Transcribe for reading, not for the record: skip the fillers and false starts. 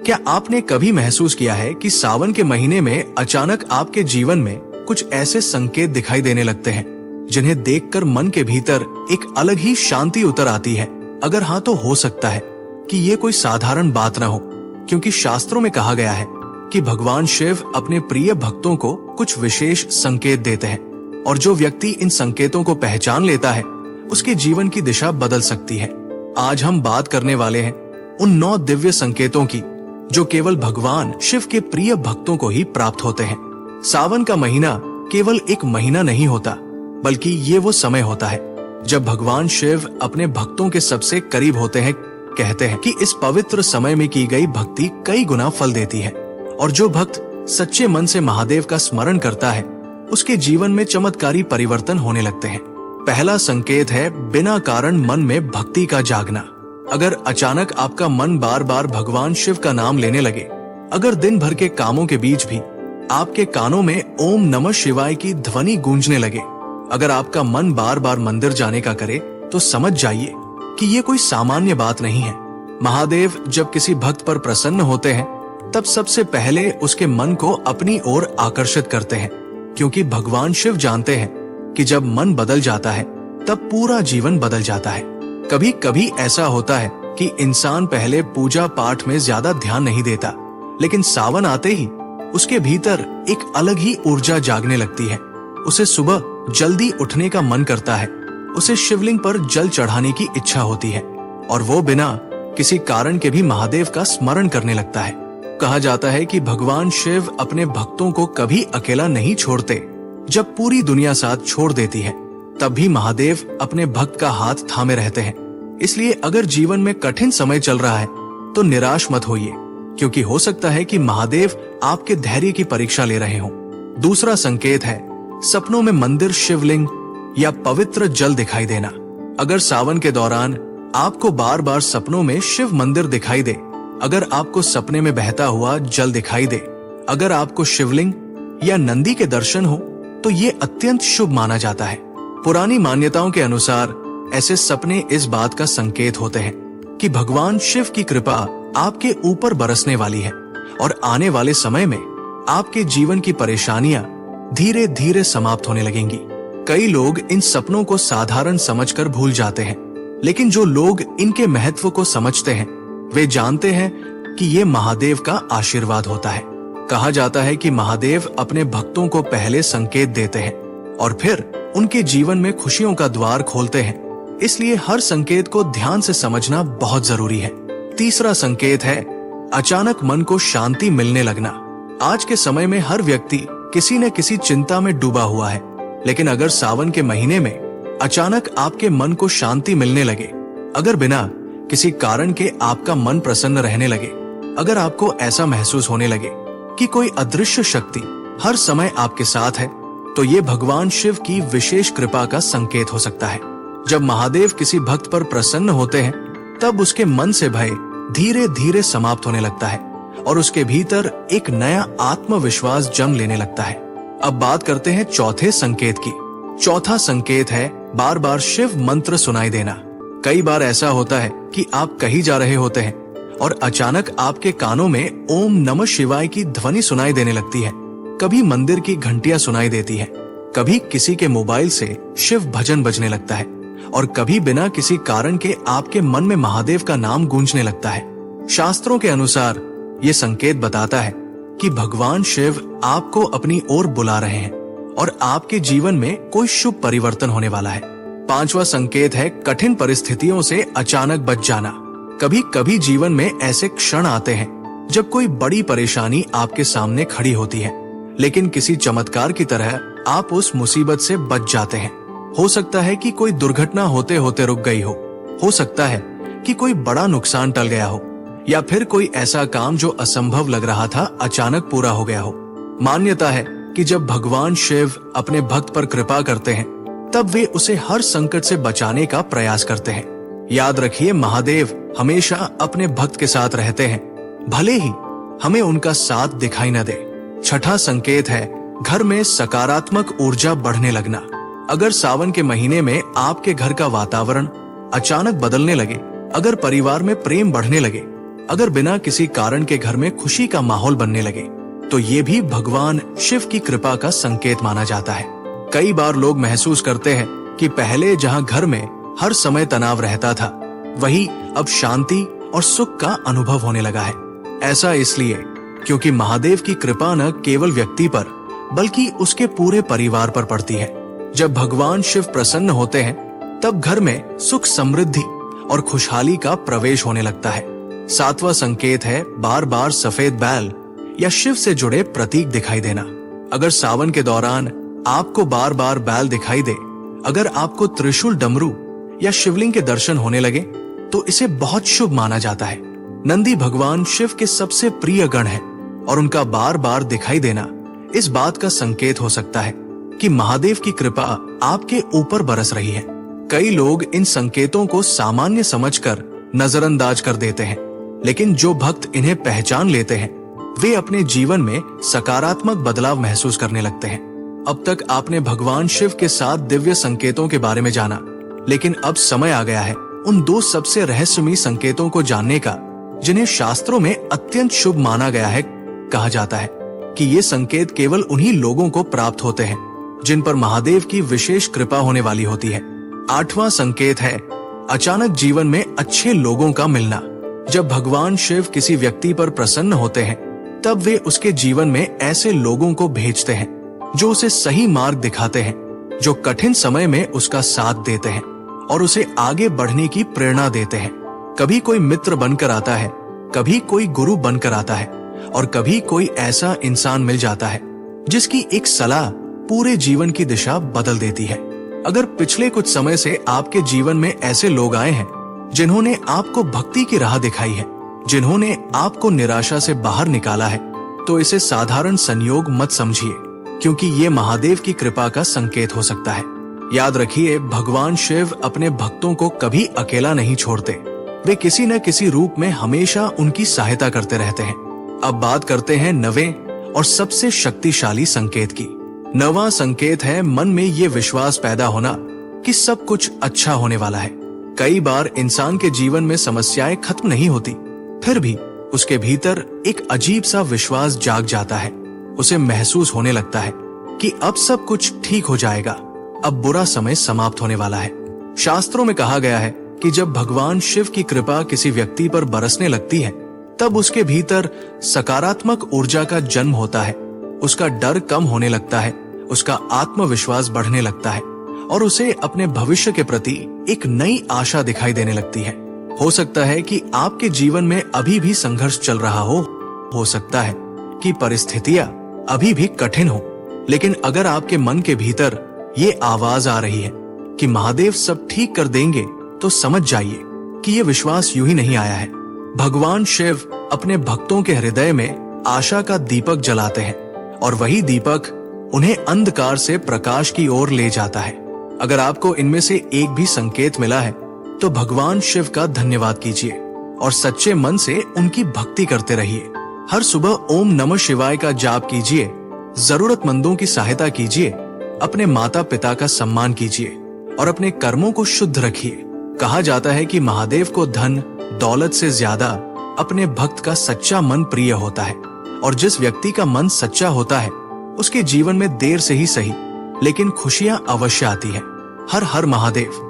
क्या आपने कभी महसूस किया है कि सावन के महीने में अचानक आपके जीवन में कुछ ऐसे संकेत दिखाई देने लगते हैं जिन्हें देखकर मन के भीतर एक अलग ही शांति उतर आती है? अगर हाँ, तो हो सकता है कि ये कोई साधारण बात न हो, क्योंकि शास्त्रों में कहा गया है कि भगवान शिव अपने प्रिय भक्तों को कुछ विशेष संकेत देते हैं और जो व्यक्ति इन संकेतों को पहचान लेता है उसके जीवन की दिशा बदल सकती है। आज हम बात करने वाले हैं उन 9 दिव्य संकेतों की जो केवल भगवान शिव के प्रिय भक्तों को ही प्राप्त होते हैं। सावन का महीना केवल एक महीना नहीं होता, बल्कि ये वो समय होता है जब भगवान शिव अपने भक्तों के सबसे करीब होते हैं। कहते हैं कि इस पवित्र समय में की गई भक्ति कई गुना फल देती है और जो भक्त सच्चे मन से महादेव का स्मरण करता है उसके जीवन में चमत्कारी परिवर्तन होने लगते हैं। पहला संकेत है बिना कारण मन में भक्ति का जागना। अगर अचानक आपका मन बार बार भगवान शिव का नाम लेने लगे, अगर दिन भर के कामों के बीच भी आपके कानों में ओम नमः शिवाय की ध्वनि गूंजने लगे, अगर आपका मन बार बार मंदिर जाने का करे, तो समझ जाइए कि ये कोई सामान्य बात नहीं है। महादेव जब किसी भक्त पर प्रसन्न होते हैं तब सबसे पहले उसके मन को अपनी ओर आकर्षित करते हैं, क्योंकि भगवान शिव जानते हैं कि जब मन बदल जाता है तब पूरा जीवन बदल जाता है। कभी कभी ऐसा होता है कि इंसान पहले पूजा पाठ में ज्यादा ध्यान नहीं देता, लेकिन सावन आते ही उसके भीतर एक अलग ही ऊर्जा जागने लगती है। उसे सुबह जल्दी उठने का मन करता है, उसे शिवलिंग पर जल चढ़ाने की इच्छा होती है और वो बिना किसी कारण के भी महादेव का स्मरण करने लगता है। कहा जाता है कि भगवान शिव अपने भक्तों को कभी अकेला नहीं छोड़ते। जब पूरी दुनिया साथ छोड़ देती है तब भी महादेव अपने भक्त का हाथ थामे रहते हैं। इसलिए अगर जीवन में कठिन समय चल रहा है तो निराश मत होइए, क्योंकि हो सकता है कि महादेव आपके धैर्य की परीक्षा ले रहे हों। दूसरा संकेत है सपनों में मंदिर, शिवलिंग या पवित्र जल दिखाई देना। अगर सावन के दौरान आपको बार बार सपनों में शिव मंदिर दिखाई दे, अगर आपको सपने में बहता हुआ जल दिखाई दे, अगर आपको शिवलिंग या नंदी के दर्शन हो, तो ये अत्यंत शुभ माना जाता है। पुरानी मान्यताओं के अनुसार ऐसे सपने इस बात का संकेत होते हैं कि भगवान शिव की कृपा आपके ऊपर बरसने वाली है और आने वाले समय में आपके जीवन की परेशानियां धीरे धीरे समाप्त होने लगेंगी। कई लोग इन सपनों को साधारण समझकर भूल जाते हैं, लेकिन जो लोग इनके महत्व को समझते हैं वे जानते हैं कि ये महादेव का आशीर्वाद होता है। कहा जाता है कि महादेव अपने भक्तों को पहले संकेत देते हैं और फिर उनके जीवन में खुशियों का द्वार खोलते हैं। इसलिए हर संकेत को ध्यान से समझना बहुत जरूरी है। तीसरा संकेत है अचानक मन को शांति मिलने लगना। आज के समय में हर व्यक्ति किसी न किसी चिंता में डूबा हुआ है, लेकिन अगर सावन के महीने में अचानक आपके मन को शांति मिलने लगे, अगर बिना किसी कारण के आपका मन प्रसन्न रहने लगे, अगर आपको ऐसा महसूस होने लगे कि कोई अदृश्य शक्ति हर समय आपके साथ है, तो ये भगवान शिव की विशेष कृपा का संकेत हो सकता है। जब महादेव किसी भक्त पर प्रसन्न होते हैं तब उसके मन से भय धीरे धीरे समाप्त होने लगता है और उसके भीतर एक नया आत्मविश्वास जन्म लेने लगता है। अब बात करते हैं चौथे संकेत की। चौथा संकेत है बार बार शिव मंत्र सुनाई देना। कई बार ऐसा होता है कि आप कहीं जा रहे होते हैं और अचानक आपके कानों में ओम नमः शिवाय की ध्वनि सुनाई देने लगती है। कभी मंदिर की घंटियां सुनाई देती है, कभी किसी के मोबाइल से शिव भजन बजने लगता है और कभी बिना किसी कारण के आपके मन में महादेव का नाम गूंजने लगता है। शास्त्रों के अनुसार ये संकेत बताता है कि भगवान शिव आपको अपनी ओर बुला रहे हैं और आपके जीवन में कोई शुभ परिवर्तन होने वाला है। पांचवा संकेत है कठिन परिस्थितियों से अचानक बच जाना। कभी कभी जीवन में ऐसे क्षण आते हैं जब कोई बड़ी परेशानी आपके सामने खड़ी होती है, लेकिन किसी चमत्कार की तरह आप उस मुसीबत से बच जाते हैं। हो सकता है कि कोई दुर्घटना होते होते रुक गई हो सकता है कि कोई बड़ा नुकसान टल गया हो, या फिर कोई ऐसा काम जो असंभव लग रहा था अचानक पूरा हो गया हो। मान्यता है कि जब भगवान शिव अपने भक्त पर कृपा करते हैं तब वे उसे हर संकट से बचाने का प्रयास करते हैं। याद रखिए, महादेव हमेशा अपने भक्त के साथ रहते हैं, भले ही हमें उनका साथ दिखाई न दे। छठा संकेत है घर में सकारात्मक ऊर्जा बढ़ने लगना। अगर सावन के महीने में आपके घर का वातावरण अचानक बदलने लगे, अगर परिवार में प्रेम बढ़ने लगे, अगर बिना किसी कारण के घर में खुशी का माहौल बनने लगे तो ये भी भगवान शिव की कृपा का संकेत माना जाता है। कई बार लोग महसूस करते हैं कि पहले जहां घर में हर समय तनाव रहता था, वही अब शांति और सुख का अनुभव होने लगा है। ऐसा इसलिए क्योंकि महादेव की कृपा न केवल व्यक्ति पर बल्कि उसके पूरे परिवार पर पड़ती है। जब भगवान शिव प्रसन्न होते हैं तब घर में सुख, समृद्धि और खुशहाली का प्रवेश होने लगता है। 7वां संकेत है बार बार सफेद बैल या शिव से जुड़े प्रतीक दिखाई देना। अगर सावन के दौरान आपको बार बार बैल दिखाई दे, अगर आपको त्रिशूल, डमरू या शिवलिंग के दर्शन होने लगे तो इसे बहुत शुभ माना जाता है। नंदी भगवान शिव के सबसे प्रिय गण है और उनका बार बार दिखाई देना इस बात का संकेत हो सकता है कि महादेव की कृपा आपके ऊपर बरस रही है। कई लोग इन संकेतों को सामान्य समझकर नजरअंदाज कर देते हैं, लेकिन जो भक्त इन्हें पहचान लेते हैं वे अपने जीवन में सकारात्मक बदलाव महसूस करने लगते हैं। अब तक आपने भगवान शिव के 7 दिव्य संकेतों के बारे में जाना, लेकिन अब समय आ गया है उन 2 सबसे रहस्यमयी संकेतों को जानने का जिन्हें शास्त्रों में अत्यंत शुभ माना गया है। कहा जाता है कि ये संकेत केवल उन्हीं लोगों को प्राप्त होते हैं जिन पर महादेव की विशेष कृपा होने वाली होती है। 8वां संकेत है अचानक जीवन में अच्छे लोगों का मिलना। जब भगवान शिव किसी व्यक्ति पर प्रसन्न होते हैं तब वे उसके जीवन में ऐसे लोगों को भेजते हैं जो उसे सही मार्ग दिखाते हैं, जो कठिन समय में उसका साथ देते हैं और उसे आगे बढ़ने की प्रेरणा देते हैं। कभी कोई मित्र बनकर आता है, कभी कोई गुरु बनकर आता है और कभी कोई ऐसा इंसान मिल जाता है जिसकी एक सलाह पूरे जीवन की दिशा बदल देती है। अगर पिछले कुछ समय से आपके जीवन में ऐसे लोग आए हैं जिन्होंने आपको भक्ति की राह दिखाई है, जिन्होंने आपको निराशा से बाहर निकाला है, तो इसे साधारण संयोग मत समझिए, क्योंकि ये महादेव की कृपा का संकेत हो सकता है। याद रखिए, भगवान शिव अपने भक्तों को कभी अकेला नहीं छोड़ते। वे किसी न किसी रूप में हमेशा उनकी सहायता करते रहते हैं। अब बात करते हैं 9वें और सबसे शक्तिशाली संकेत की। 9वां संकेत है मन में ये विश्वास पैदा होना कि सब कुछ अच्छा होने वाला है। कई बार इंसान के जीवन में समस्याएं खत्म नहीं होती, फिर भी उसके भीतर एक अजीब सा विश्वास जाग जाता है। उसे महसूस होने लगता है कि अब सब कुछ ठीक हो जाएगा, अब बुरा समय समाप्त होने वाला है। शास्त्रों में कहा गया है कि जब भगवान शिव की कृपा किसी व्यक्ति पर बरसने लगती है तब उसके भीतर सकारात्मक ऊर्जा का जन्म होता है। उसका डर कम होने लगता है, उसका आत्मविश्वास बढ़ने लगता है और उसे अपने भविष्य के प्रति एक नई आशा दिखाई देने लगती है। हो सकता है कि आपके जीवन में अभी भी संघर्ष चल रहा हो सकता है कि परिस्थितियां अभी भी कठिन हो, लेकिन अगर आपके मन के भीतर ये आवाज आ रही है कि महादेव सब ठीक कर देंगे, तो समझ जाइए कि ये विश्वास यूं ही नहीं आया है। भगवान शिव अपने भक्तों के हृदय में आशा का दीपक जलाते हैं और वही दीपक उन्हें अंधकार से प्रकाश की ओर ले जाता है। अगर आपको इनमें से एक भी संकेत मिला है तो भगवान शिव का धन्यवाद कीजिए और सच्चे मन से उनकी भक्ति करते रहिए। हर सुबह ओम नमः शिवाय का जाप कीजिए, जरूरतमंदों की सहायता कीजिए, अपने माता पिता का सम्मान कीजिए और अपने कर्मों को शुद्ध रखिए। कहा जाता है कि महादेव को धन दौलत से ज्यादा अपने भक्त का सच्चा मन प्रिय होता है और जिस व्यक्ति का मन सच्चा होता है उसके जीवन में देर से ही सही लेकिन खुशियां अवश्य आती है। हर हर महादेव।